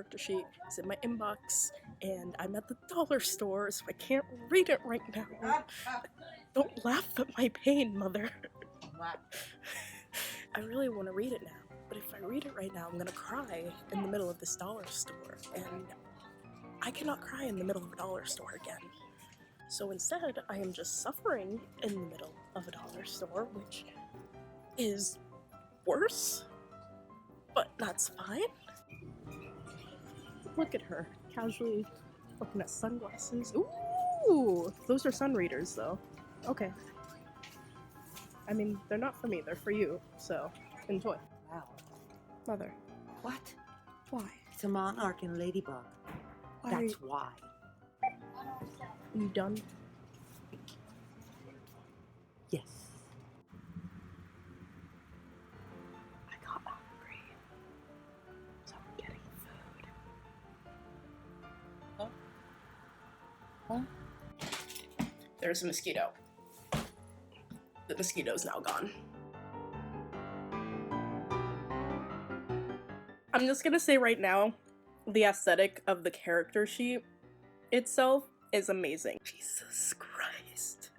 character sheet is in my inbox, and I'm at the dollar store, so I can't read it right now. Don't laugh at my pain, Mother. I really want to read it now, but if I read it right now, I'm gonna cry in the middle of this dollar store, and I cannot cry in the middle of a dollar store again. So instead, I am just suffering in the middle of a dollar store, which is worse, but that's fine. Look at her, casually looking at sunglasses. Ooh, those are sun readers though. Okay. I mean, they're not for me, they're for you, so enjoy. Wow. Mother. What? Why? It's a monarch and a ladybug. Why That's are you, why. are you done? Yes. I got hungry, so I'm getting food. Huh? Huh? There's a mosquito. The mosquito's now gone. I'm just gonna say right now, the aesthetic of the character sheet itself is amazing. Jesus Christ.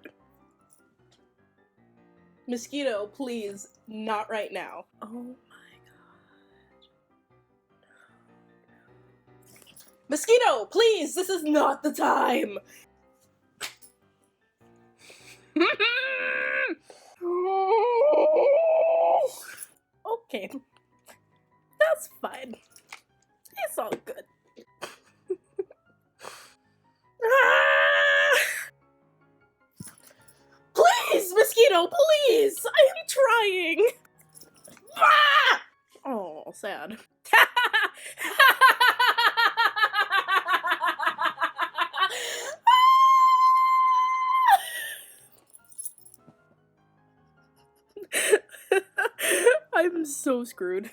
Mosquito, please, not right now. Oh my god. Mosquito, please, this is not the time! Okay, that's fine. It's all good. Please, mosquito, please! I am trying! Oh, sad. I'm so screwed.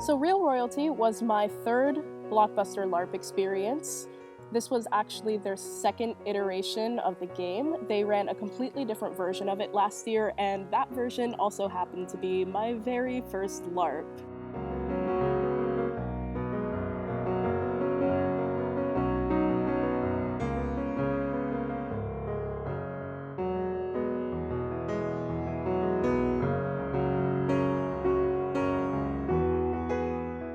So Real Royalty was my third Blockbuster LARP experience. This was actually their second iteration of the game. They ran a completely different version of it last year, and that version also happened to be my very first LARP.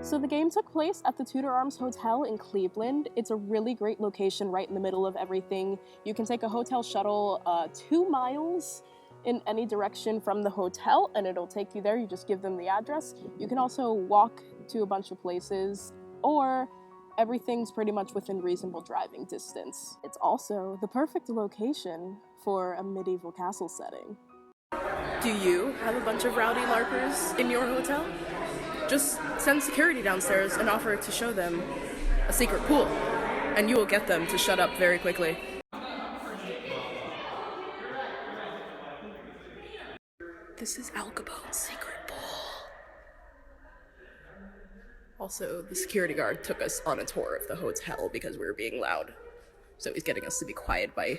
So the game took place at the Tudor Arms Hotel in Cleveland. It's a really great location right in the middle of everything. You can take a hotel shuttle 2 miles in any direction from the hotel and it'll take you there. You just give them the address. You can also walk to a bunch of places, or everything's pretty much within reasonable driving distance. It's also the perfect location for a medieval castle setting. Do you have a bunch of rowdy LARPers in your hotel? Just send security downstairs and offer to show them a secret pool, and you will get them to shut up very quickly. This is Al Capone's secret pool. Also, the security guard took us on a tour of the hotel because we were being loud. So he's getting us to be quiet by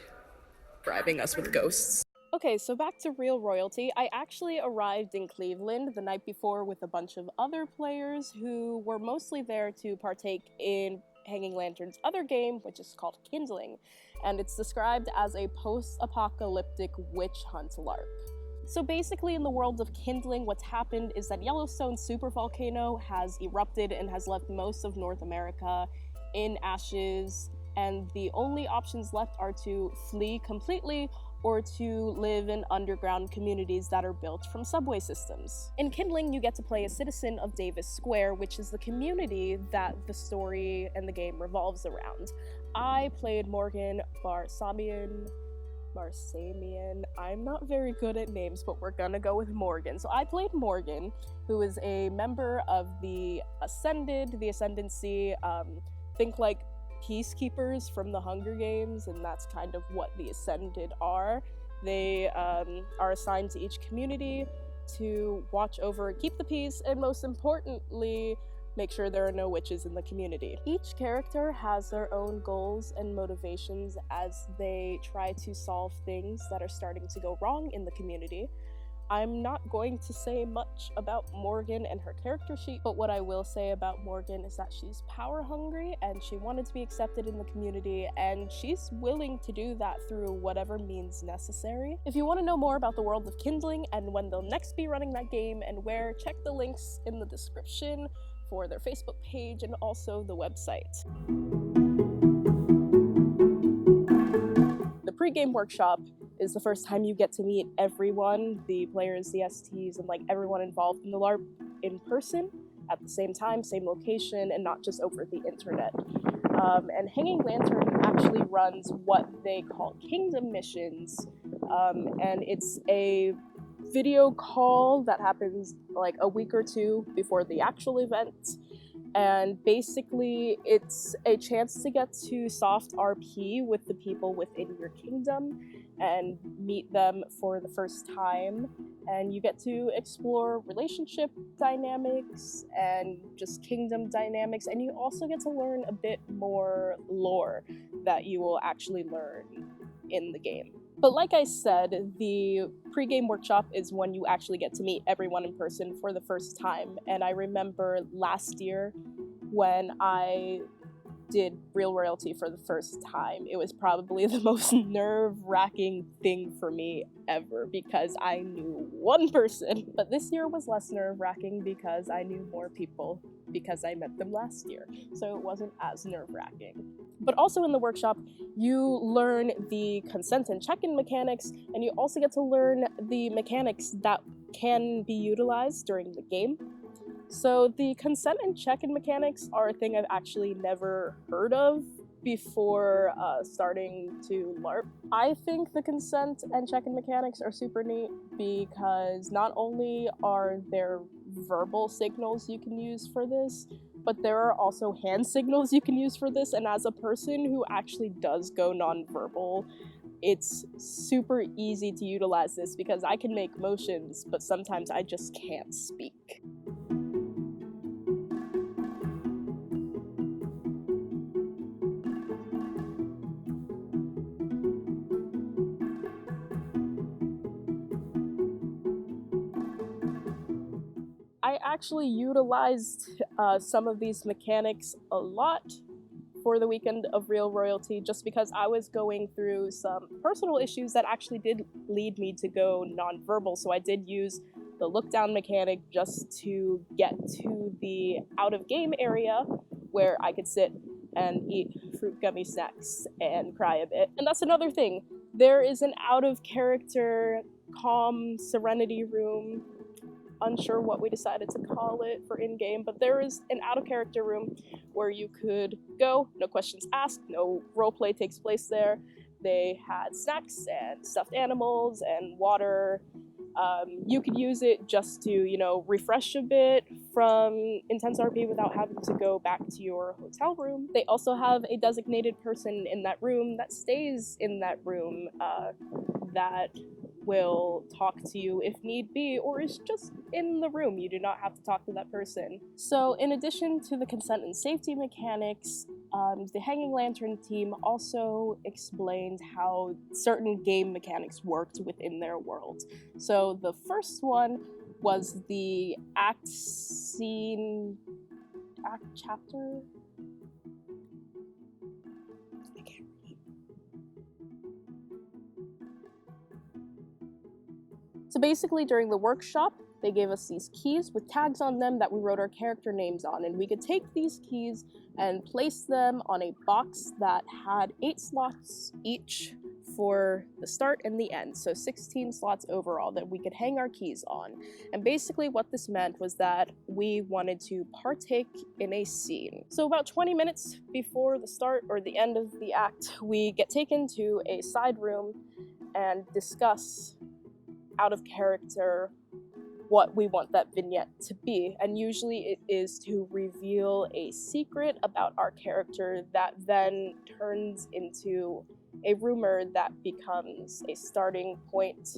bribing us with ghosts. Okay, so back to Real Royalty. I actually arrived in Cleveland the night before with a bunch of other players who were mostly there to partake in Hanging Lantern's other game, which is called Kindling, and it's described as a post-apocalyptic witch hunt LARP. So basically in the world of Kindling, what's happened is that Yellowstone supervolcano has erupted and has left most of North America in ashes, and the only options left are to flee completely or to live in underground communities that are built from subway systems. In Kindling, you get to play a citizen of Davis Square, which is the community that the story and the game revolves around. I played Morgan Barsamian, Marsamian. I'm not very good at names, but we're gonna go with Morgan. So I played Morgan, who is a member of the Ascended, the Ascendancy, think like peacekeepers from the Hunger Games, and that's kind of what the Ascended are. They are assigned to each community to watch over, keep the peace, and most importantly, make sure there are no witches in the community. Each character has their own goals and motivations as they try to solve things that are starting to go wrong in the community. I'm not going to say much about Morgan and her character sheet, but what I will say about Morgan is that she's power hungry and she wanted to be accepted in the community, and she's willing to do that through whatever means necessary. If you want to know more about the world of Kindling and when they'll next be running that game and where, check the links in the description for their Facebook page and also the website. The pre-game workshop is the first time you get to meet everyone, the players, the STs, and like everyone involved in the LARP in person at the same time, same location, and not just over the internet. And Hanging Lantern actually runs what they call Kingdom missions, and it's a video call that happens like a week or two before the actual event. And basically, it's a chance to get to soft RP with the people within your kingdom and meet them for the first time. And you get to explore relationship dynamics and just kingdom dynamics. And you also get to learn a bit more lore that you will actually learn in the game. But like I said, the pre-game workshop is when you actually get to meet everyone in person for the first time. And I remember last year when I did Real Royalty for the first time, it was probably the most nerve-wracking thing for me ever because I knew one person. But this year was less nerve-wracking because I knew more people because I met them last year, so it wasn't as nerve-wracking. But also in the workshop, you learn the consent and check-in mechanics, and you also get to learn the mechanics that can be utilized during the game. So the consent and check-in mechanics are a thing I've actually never heard of before starting to LARP. I think the consent and check-in mechanics are super neat because not only are there verbal signals you can use for this, but there are also hand signals you can use for this, and as a person who actually does go nonverbal, it's super easy to utilize this because I can make motions, but sometimes I just can't speak. I actually utilized some of these mechanics a lot for the weekend of Real Royalty just because I was going through some personal issues that actually did lead me to go nonverbal, so I did use the look down mechanic just to get to the out-of-game area where I could sit and eat fruit gummy snacks and cry a bit. And that's another thing. There is an out-of-character calm serenity room, unsure what we decided to call it for in-game, but there is an out-of-character room where you could go, no questions asked, no roleplay takes place there. They had snacks and stuffed animals and water. You could use it just to, you know, refresh a bit from intense RP without having to go back to your hotel room. They also have a designated person in that room that stays in that room that will talk to you if need be, or is just in the room. You do not have to talk to that person. So in addition to the consent and safety mechanics, the Hanging Lantern team also explained how certain game mechanics worked within their world. So the first one was the act chapter? So basically during the workshop, they gave us these keys with tags on them that we wrote our character names on, and we could take these keys and place them on a box that had 8 slots each for the start and the end, so 16 slots overall that we could hang our keys on. And basically what this meant was that we wanted to partake in a scene. So about 20 minutes before the start or the end of the act, we get taken to a side room, and discuss out of character what we want that vignette to be. And usually it is to reveal a secret about our character that then turns into a rumor that becomes a starting point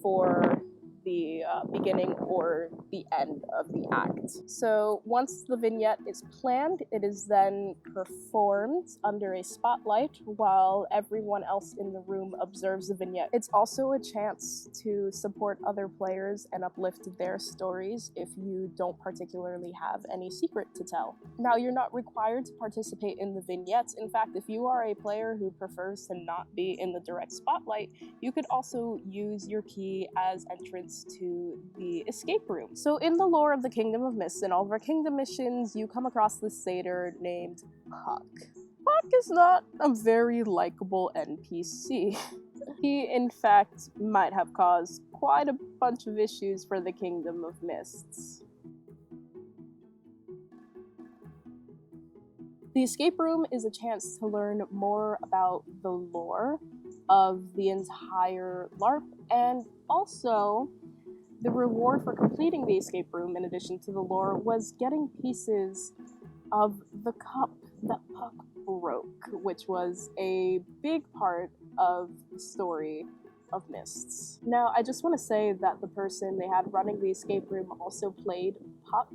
for the beginning or the end of the act. So once the vignette is planned, it is then performed under a spotlight while everyone else in the room observes the vignette. It's also a chance to support other players and uplift their stories if you don't particularly have any secret to tell. Now, you're not required to participate in the vignettes. In fact, if you are a player who prefers to not be in the direct spotlight, you could also use your key as entrance to the escape room. So in the lore of the Kingdom of Mist, in all of our kingdom missions, you come across this satyr named Puck. Puck is not a very likable NPC. He, in fact, might have caused quite a bunch of issues for the Kingdom of Mists. The escape room is a chance to learn more about the lore of the entire LARP, and also the reward for completing the escape room, in addition to the lore, was getting pieces of the cup that Puck broke, which was a big part of the story of Mists. Now, I just want to say that the person they had running the escape room also played Puck,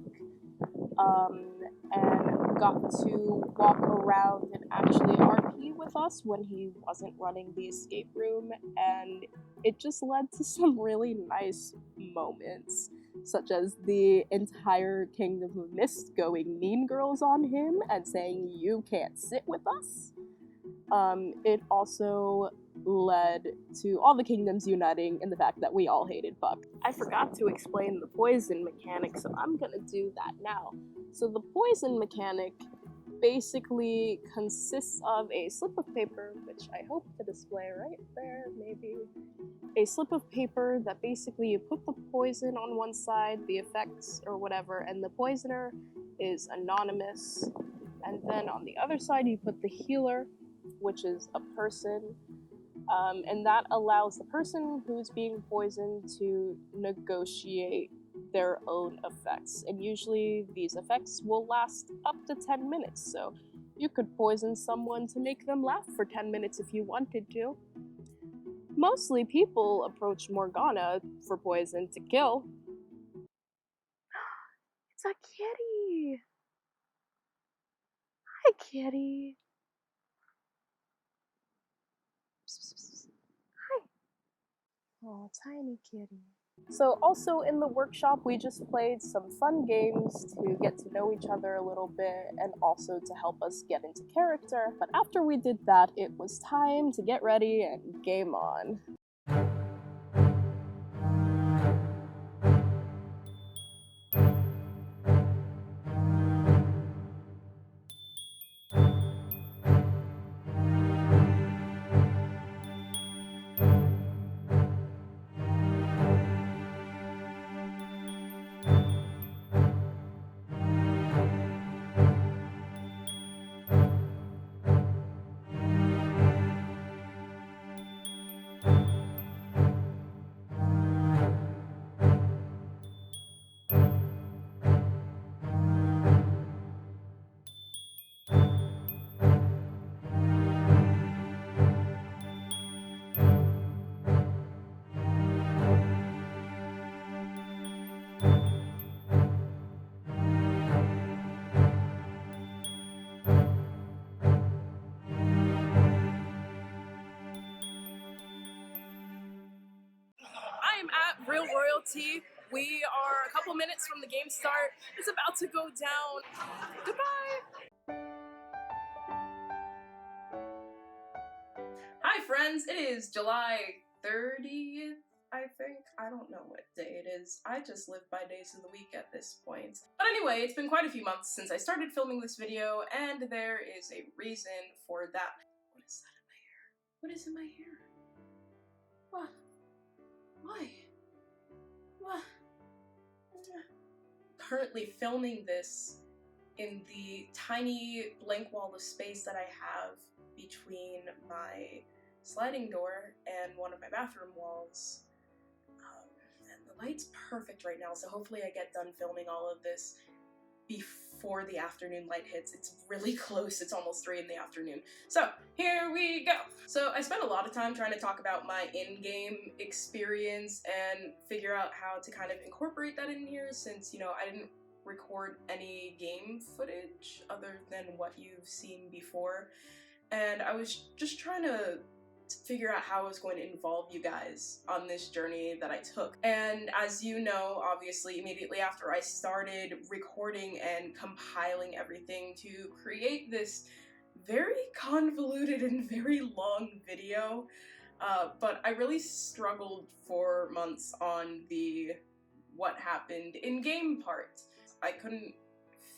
and got to walk around and actually RP with us when he wasn't running the escape room, and it just led to some really nice moments, such as the entire Kingdom of Mist going mean girls on him and saying, "You can't sit with us." It also led to all the kingdoms uniting in the fact that we all hated Puck. I forgot to explain the poison mechanic, so I'm gonna do that now. So the poison mechanic basically consists of a slip of paper, which I hope to display right there, maybe. A slip of paper that basically you put the poison on one side, the effects or whatever, and the poisoner is anonymous. And then on the other side you put the healer, which is a person, and that allows the person who's being poisoned to negotiate their own effects. And usually these effects will last up to 10 minutes, so you could poison someone to make them laugh for 10 minutes if you wanted to. Mostly people approach Morgana for poison to kill. It's a kitty! Hi, kitty! Hi! Oh, tiny kitty. So also in the workshop, we just played some fun games to get to know each other a little bit and also to help us get into character. But after we did that, it was time to get ready and game on. I am at Real Royalty. We are a couple minutes from the game start. It's about to go down. Goodbye! Hi friends, it is July 30th, I think. I don't know what day it is. I just live by days of the week at this point. But anyway, it's been quite a few months since I started filming this video, and there is a reason for that. What is that in my hair? What is in my hair? What? Why? What? Currently filming this in the tiny blank wall of space that I have between my sliding door and one of my bathroom walls. And the light's perfect right now, so hopefully I get done filming all of this before the afternoon light hits. It's really close, it's almost 3 in the afternoon. So, here we go! So I spent a lot of time trying to talk about my in-game experience and figure out how to kind of incorporate that in here, since, you know, I didn't record any game footage other than what you've seen before. And I was just trying to figure out how I was going to involve you guys on this journey that I took. And as you know, obviously, immediately after I started recording and compiling everything to create this very convoluted and very long video, but I really struggled for months on the what happened in-game part. I couldn't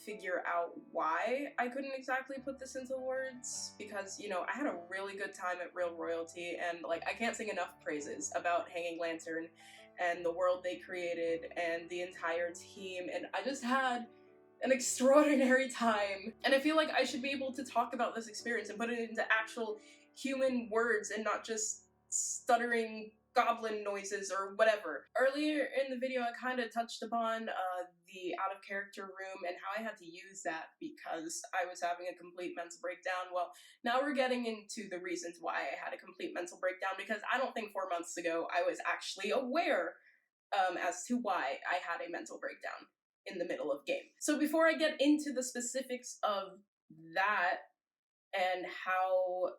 figure out why I couldn't exactly put this into words, because, you know, I had a really good time at Real Royalty, and like, I can't sing enough praises about Hanging Lantern and the world they created and the entire team, and I just had an extraordinary time. And I feel like I should be able to talk about this experience and put it into actual human words and not just stuttering goblin noises or whatever. Earlier in the video, I kind of touched upon the out of character room and how I had to use that because I was having a complete mental breakdown. Well, now we're getting into the reasons why I had a complete mental breakdown, because I don't think 4 months ago I was actually aware as to why I had a mental breakdown in the middle of game. So before I get into the specifics of that and how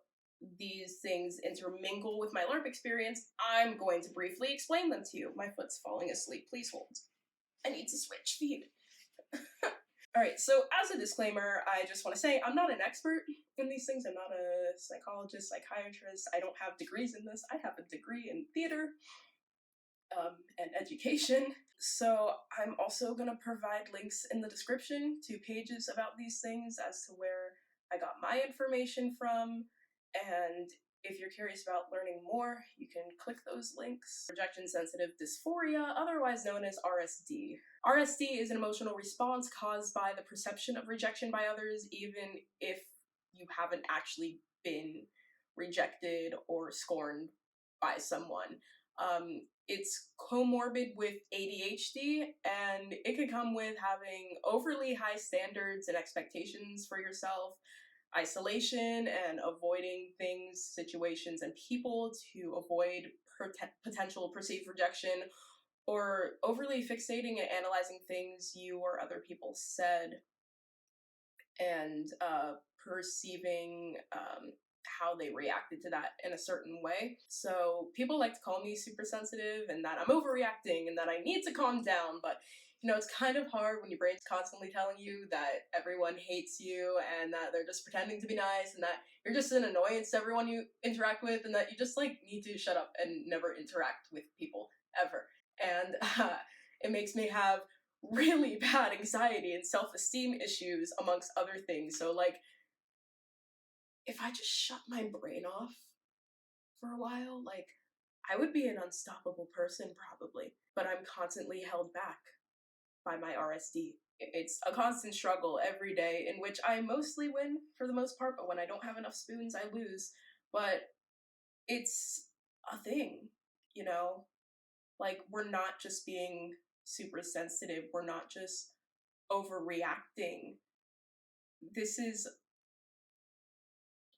these things intermingle with my LARP experience, I'm going to briefly explain them to you. My foot's falling asleep, please hold. I need to switch feet. Alright, so as a disclaimer, I just want to say I'm not an expert in these things. I'm not a psychologist, psychiatrist. I don't have degrees in this. I have a degree in theater and education. So I'm also going to provide links in the description to pages about these things as to where I got my information from, and if you're curious about learning more, you can click those links. Rejection Sensitive Dysphoria, otherwise known as RSD. RSD is an emotional response caused by the perception of rejection by others, even if you haven't actually been rejected or scorned by someone. It's comorbid with ADHD, and it can come with having overly high standards and expectations for yourself, isolation and avoiding things, situations, and people to avoid potential perceived rejection, or overly fixating and analyzing things you or other people said and perceiving how they reacted to that in a certain way. So people like to call me super sensitive and that I'm overreacting and that I need to calm down, but you know, it's kind of hard when your brain's constantly telling you that everyone hates you and that they're just pretending to be nice and that you're just an annoyance to everyone you interact with and that you just like need to shut up and never interact with people ever. And it makes me have really bad anxiety and self-esteem issues amongst other things. So like, if I just shut my brain off for a while, like, I would be an unstoppable person probably, but I'm constantly held back by my RSD. It's a constant struggle every day in which I mostly win for the most part, but when I don't have enough spoons, I lose. But it's a thing, you know? Like, we're not just being super sensitive, we're not just overreacting. This is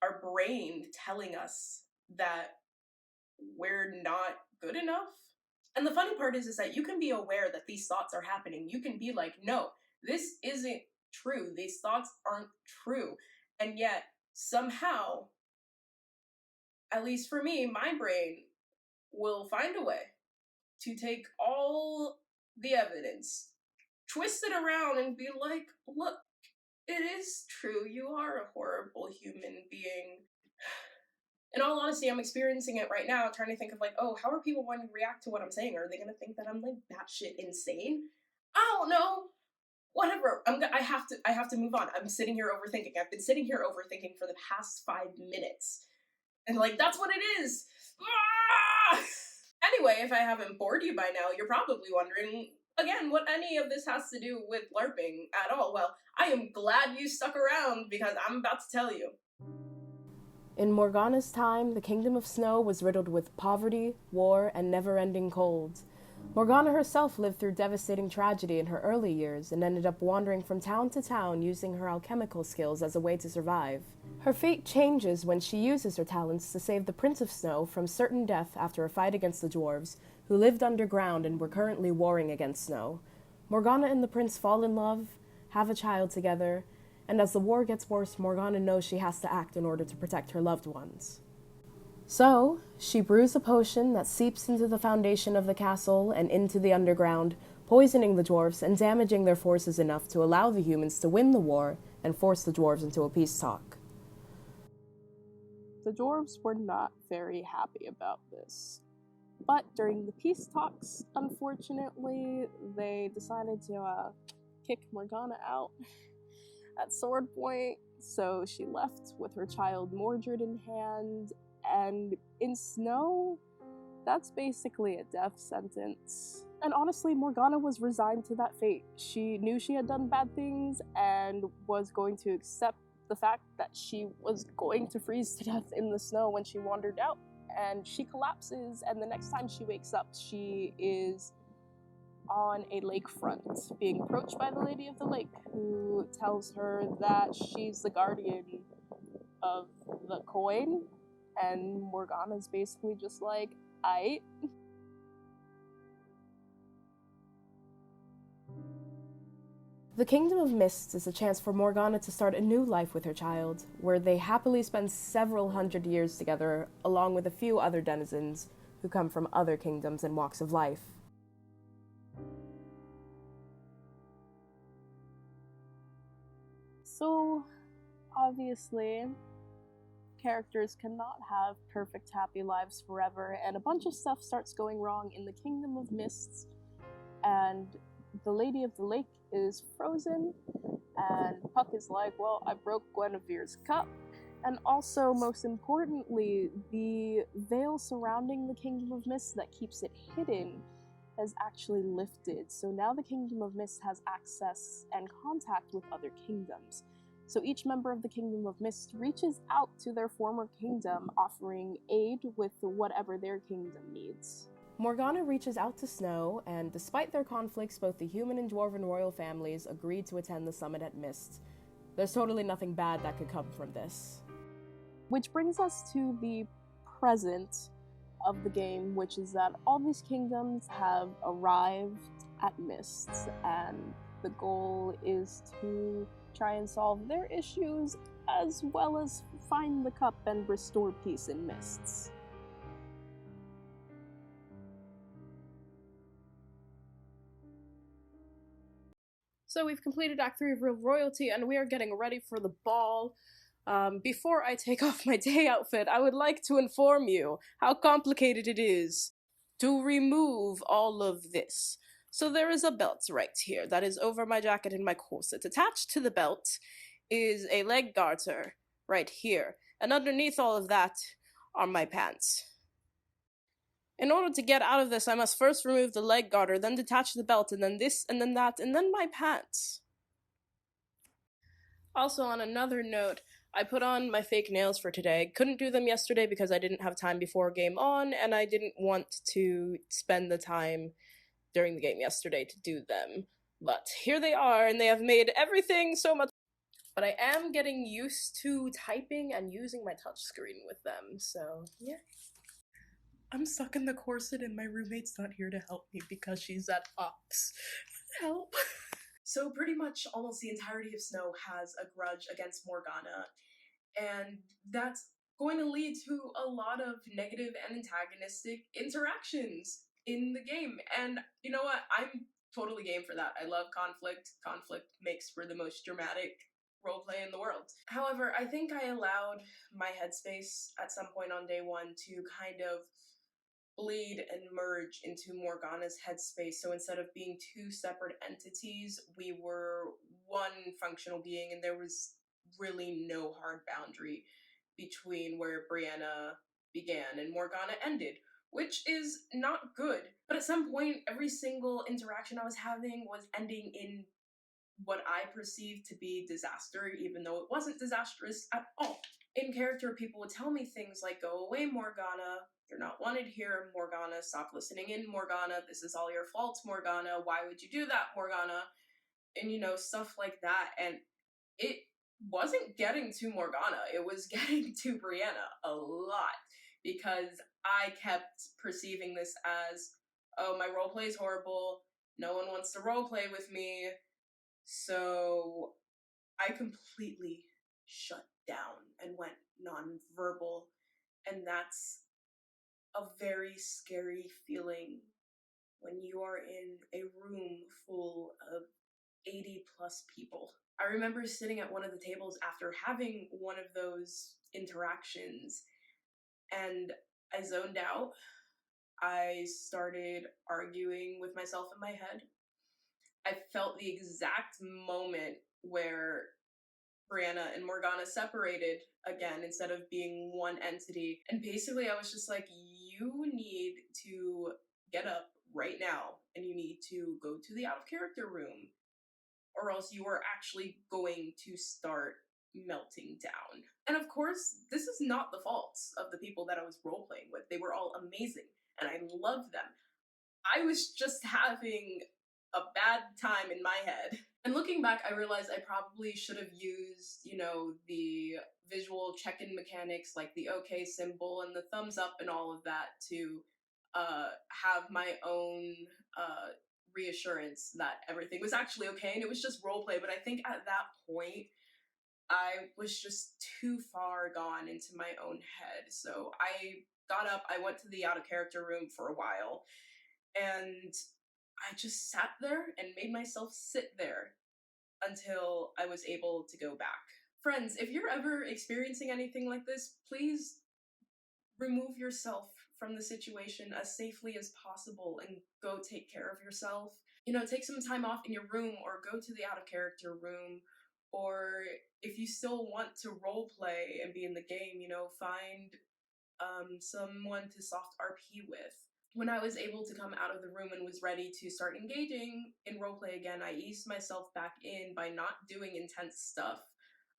our brain telling us that we're not good enough. And the funny part is that you can be aware that these thoughts are happening. You can be like, no, this isn't true. These thoughts aren't true. And yet, somehow, at least for me, my brain will find a way to take all the evidence, twist it around and be like, look, it is true. You are a horrible human being. In all honesty, I'm experiencing it right now, trying to think of like, oh, how are people going to react to what I'm saying? Are they going to think that I'm like batshit insane? I don't know. Whatever. I have to move on. I'm sitting here overthinking. I've been sitting here overthinking for the past 5 minutes, and like that's what it is. Ah! Anyway, if I haven't bored you by now, you're probably wondering again what any of this has to do with LARPing at all. Well, I am glad you stuck around because I'm about to tell you. In Morgana's time, the Kingdom of Snow was riddled with poverty, war, and never-ending cold. Morgana herself lived through devastating tragedy in her early years and ended up wandering from town to town using her alchemical skills as a way to survive. Her fate changes when she uses her talents to save the Prince of Snow from certain death after a fight against the dwarves, who lived underground and were currently warring against Snow. Morgana and the prince fall in love, have a child together, and as the war gets worse, Morgana knows she has to act in order to protect her loved ones. So, she brews a potion that seeps into the foundation of the castle and into the underground, poisoning the dwarves and damaging their forces enough to allow the humans to win the war and force the dwarves into a peace talk. The dwarves were not very happy about this. But during the peace talks, unfortunately, they decided to kick Morgana out at sword point, so she left with her child Mordred in hand, and in Snow, that's basically a death sentence. And honestly, Morgana was resigned to that fate. She knew she had done bad things and was going to accept the fact that she was going to freeze to death in the snow when she wandered out. And she collapses, and the next time she wakes up, she is on a lakefront, being approached by the Lady of the Lake, who tells her that she's the guardian of the coin, and Morgana's basically just like, aight. The Kingdom of Mists is a chance for Morgana to start a new life with her child, where they happily spend several hundred years together, along with a few other denizens who come from other kingdoms and walks of life. So, obviously, characters cannot have perfect happy lives forever, and a bunch of stuff starts going wrong in the Kingdom of Mists, and the Lady of the Lake is frozen, and Puck is like, well, I broke Guinevere's cup. And also, most importantly, the veil surrounding the Kingdom of Mist that keeps it hidden has actually lifted. So now the Kingdom of Mist has access and contact with other kingdoms. So each member of the Kingdom of Mist reaches out to their former kingdom, offering aid with whatever their kingdom needs. Morgana reaches out to Snow, and despite their conflicts, both the human and dwarven royal families agreed to attend the summit at Mist. There's totally nothing bad that could come from this. Which brings us to the present of the game, which is that all these kingdoms have arrived at Mist, and the goal is to try and solve their issues, as well as find the cup and restore peace in Mists. So we've completed Act 3 of Real Royalty, and we are getting ready for the ball. Before I take off my day outfit, I would like to inform you how complicated it is to remove all of this. So there is a belt right here that is over my jacket and my corset. Attached to the belt is a leg garter right here, and underneath all of that are my pants. In order to get out of this, I must first remove the leg garter, then detach the belt, and then this, and then that, and then my pants. Also, on another note, I put on my fake nails for today. Couldn't do them yesterday because I didn't have time before game on, and I didn't want to spend the time during the game yesterday to do them. But here they are, and they have made everything so much. But I am getting used to typing and using my touchscreen with them, so yeah. I'm stuck in the corset and my roommate's not here to help me because she's at ops. Help. So pretty much almost the entirety of Snow has a grudge against Morgana, and that's going to lead to a lot of negative and antagonistic interactions in the game. And you know what? I'm totally game for that. I love conflict. Conflict makes for the most dramatic roleplay in the world. However, I think I allowed my headspace at some point on day one to kind of bleed and merge into Morgana's headspace. So instead of being two separate entities, we were one functional being, and there was really no hard boundary between where Brianna began and Morgana ended, which is not good. But at some point, every single interaction I was having was ending in what I perceived to be disaster, even though it wasn't disastrous at all. in character, people would tell me things like, "Go away, Morgana. You're not wanted here, Morgana. Stop listening in, Morgana. This is all your fault, Morgana. Why would you do that, Morgana?" And, stuff like that. And it wasn't getting to Morgana. It was getting to Brianna a lot, because I kept perceiving this as, oh, my roleplay is horrible. No one wants to roleplay with me. So I completely shut down and went nonverbal. And that's a very scary feeling when you are in a room full of 80 plus people. I remember sitting at one of the tables after having one of those interactions, and I zoned out. I started arguing with myself in my head. I felt the exact moment where Brianna and Morgana separated again instead of being one entity. And basically, I was just like, you need to get up right now and you need to go to the out of character room, or else you are actually going to start melting down. And of course, this is not the faults of the people that I was role playing with. They were all amazing and I loved them. I was just having a bad time in my head. And looking back, I realized I probably should have used, the visual check-in mechanics like the OK symbol and the thumbs up and all of that to have my own reassurance that everything was actually okay and it was just roleplay. But I think at that point, I was just too far gone into my own head. So I got up, I went to the out of character room for a while, and I just sat there and made myself sit there until I was able to go back. Friends, if you're ever experiencing anything like this, please remove yourself from the situation as safely as possible and go take care of yourself. Take some time off in your room or go to the out of character room. Or if you still want to role play and be in the game, find someone to soft RP with. When I was able to come out of the room and was ready to start engaging in roleplay again, I eased myself back in by not doing intense stuff.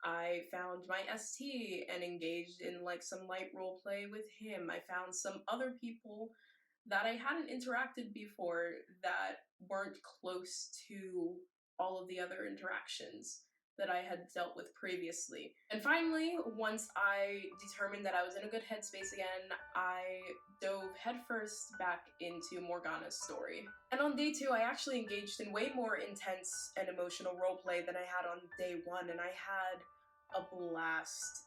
I found my ST and engaged in some light roleplay with him. I found some other people that I hadn't interacted before that weren't close to all of the other interactions that I had dealt with previously. And finally, once I determined that I was in a good headspace again, I dove headfirst back into Morgana's story. And on day 2, I actually engaged in way more intense and emotional roleplay than I had on day 1, and I had a blast.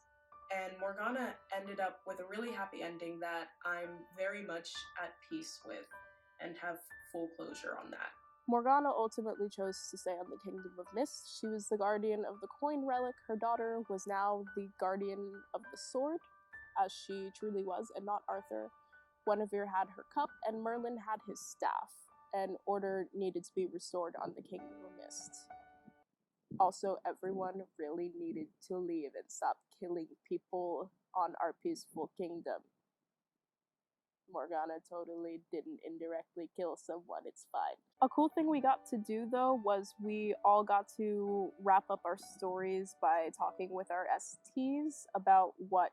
And Morgana ended up with a really happy ending that I'm very much at peace with and have full closure on that. Morgana ultimately chose to stay on the Kingdom of Mist. She was the guardian of the coin relic. Her daughter was now the guardian of the sword, as she truly was, and not Arthur. Guinevere had her cup, and Merlin had his staff, and order needed to be restored on the Kingdom of Mist. Also, everyone really needed to leave and stop killing people on our peaceful kingdom. Morgana totally didn't indirectly kill someone, it's fine. A cool thing we got to do though was we all got to wrap up our stories by talking with our STs about what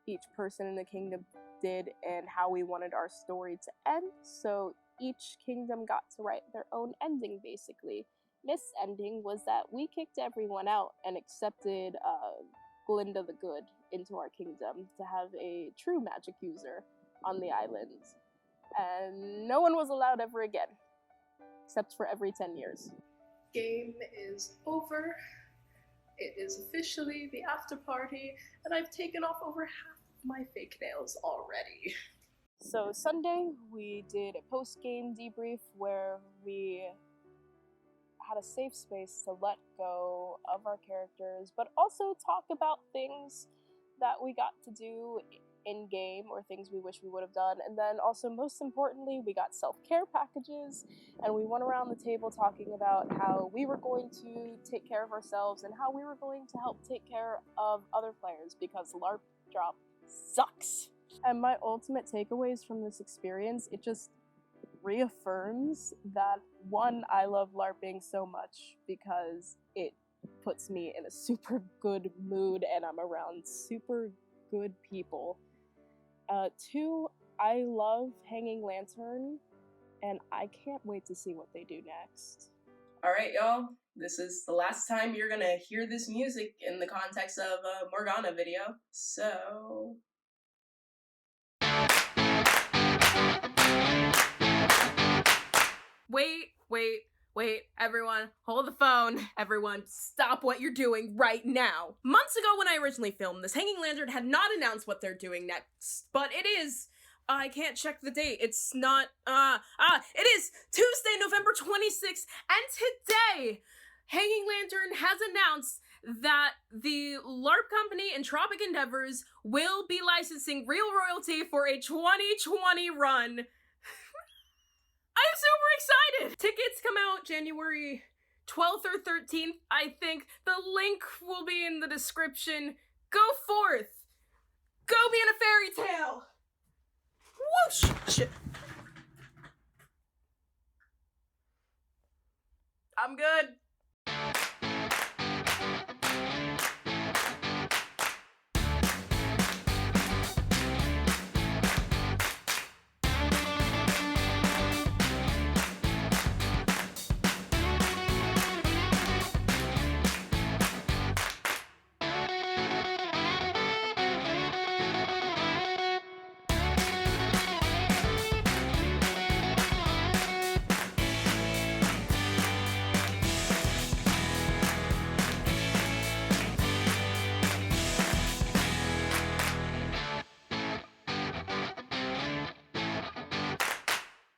each person in the kingdom did and how we wanted our story to end. So each kingdom got to write their own ending basically. Mist's ending was that we kicked everyone out and accepted Glinda the Good into our kingdom to have a true magic user on the islands. And no one was allowed ever again, except for every 10 years. Game is over. It is officially the after party, and I've taken off over half of my fake nails already. So Sunday, we did a post-game debrief where we had a safe space to let go of our characters, but also talk about things that we got to do in-game or things we wish we would have done. And then also, most importantly, we got self-care packages, and we went around the table talking about how we were going to take care of ourselves and how we were going to help take care of other players, because LARP drop sucks. And my ultimate takeaways from this experience, it just reaffirms that, one, I love LARPing so much because it puts me in a super good mood and I'm around super good people. 2, I love Hanging Lantern, and I can't wait to see what they do next. Alright, y'all. This is the last time you're gonna hear this music in the context of a Morgana video, so... Wait, everyone, hold the phone. Everyone, stop what you're doing right now. Months ago when I originally filmed this, Hanging Lantern had not announced what they're doing next, but it is... I can't check the date. It's not, it is Tuesday, November 26th, and today, Hanging Lantern has announced that the LARP company Entropic Endeavors will be licensing Real Royalty for a 2020 run. I'm super excited! Tickets come out January 12th or 13th, I think. The link will be in the description. Go forth! Go be in a fairy tale! Whoosh! I'm good.